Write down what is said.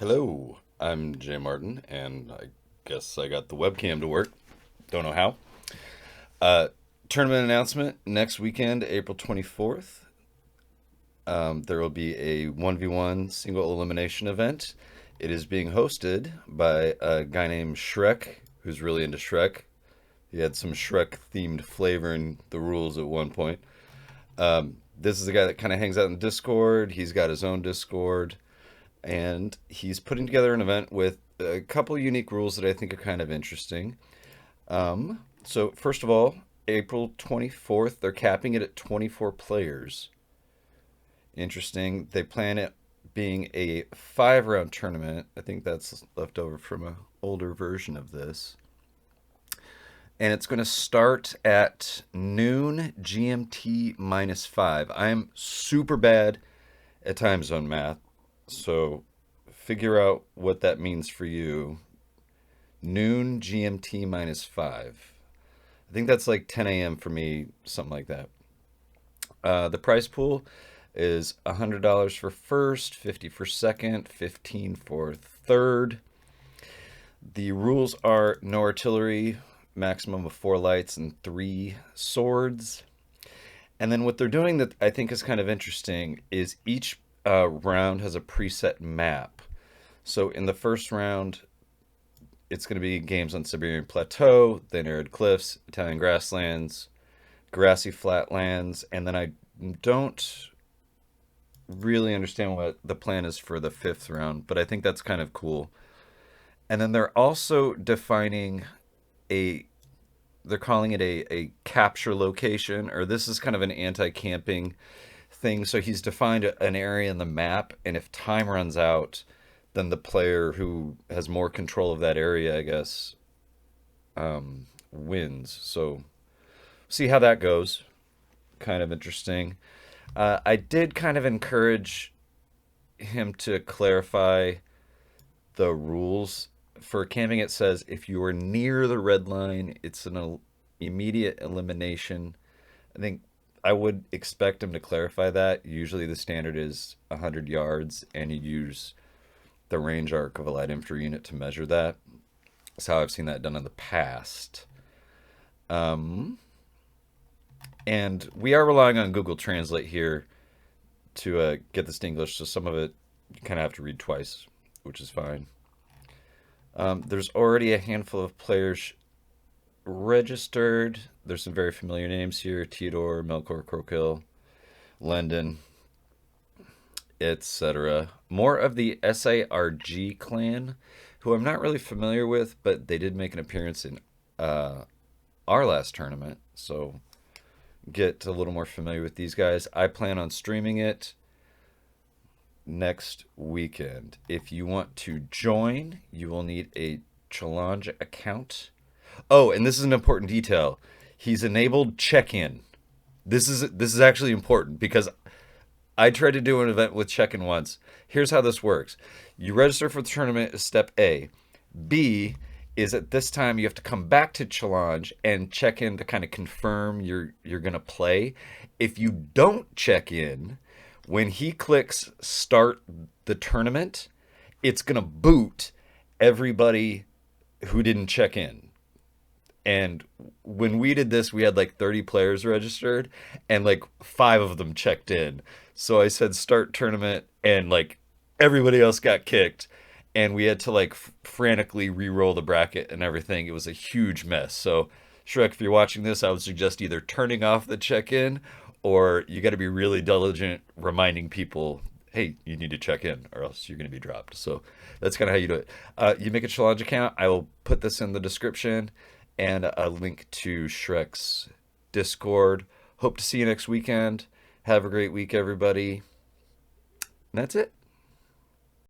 Hello, I'm Jay Martin, and I guess I got the webcam to work. Don't know how. Uh, Tournament announcement next weekend, April 24th. There will be a 1v1 single elimination event. It is being hosted by a guy named Shreck, who's really into Shrek. He had some Shrek themed flavor in the rules at one point. This is a guy that kind of hangs out in Discord. He's got his own Discord, and he's putting together an event with a couple unique rules that I think are kind of interesting. So, first of all, April 24th, they're capping it at 24 players. Interesting. They plan it being a 5 round tournament. I think that's left over from an older version of this. And it's going to start at noon GMT -5. I am super bad at time zone math, so figure out what that means for you. Noon GMT -5. I think that's like 10 a.m. for me, something like that. The price pool is $100 for first, 50 for second, 15 for third. The rules are no artillery, maximum of 4 lights and 3 swords. And then what they're doing that I think is kind of interesting is each round has a preset map. So in the first round, it's going to be games on Siberian Plateau, then arid cliffs, Italian grasslands, grassy flatlands, and then I don't really understand what the plan is for the fifth round, but I think that's kind of cool. And then they're also defining a they're calling it a capture location, or this is kind of an anti-camping thing. So he's defined an area in the map, and if time runs out, then the player who has more control of that area, I guess, wins. So see how that goes. Kind of interesting. I did kind of encourage him to clarify the rules for camping. It says if you are near the red line, it's an immediate elimination. I think I would expect him to clarify that. Usually the standard is 100 yards, and you use the range arc of a light infantry unit to measure that. That's how I've seen that done in the past. Um, and we are relying on Google Translate here to get this to English, so some of it you kind of have to read twice, which is fine. There's already a handful of players registered. There's some very familiar names here: Theodore, Melkor, Krokil, Lendon, etc. More of the SARG clan, who I'm not really familiar with, but they did make an appearance in our last tournament, so get a little more familiar with these guys. I plan on streaming it next weekend. If you want to join, you will need a challenge account. Oh, and this is an important detail. He's enabled check-in. This is actually important because I tried to do an event with check-in once. Here's how this works. You register for the tournament is step A. B is at this time you have to come back to challenge and check in to kind of confirm you're going to play. If you don't check in, when he clicks start the tournament, it's going to boot everybody who didn't check in. And when we did this, we had like 30 players registered, and like 5 of them checked in. So I said start tournament, and like everybody else got kicked, and we had to like frantically re-roll the bracket and everything. It was a huge mess. So Shrek, if you're watching this, I would suggest either turning off the check-in, or you got to be really diligent reminding people, hey, you need to check in, or else you're going to be dropped. So that's kind of how you do it. You make a challenge account. I will put this in the description and a link to Shrek's Discord. Hope to see you next weekend. Have a great week, everybody. And that's it.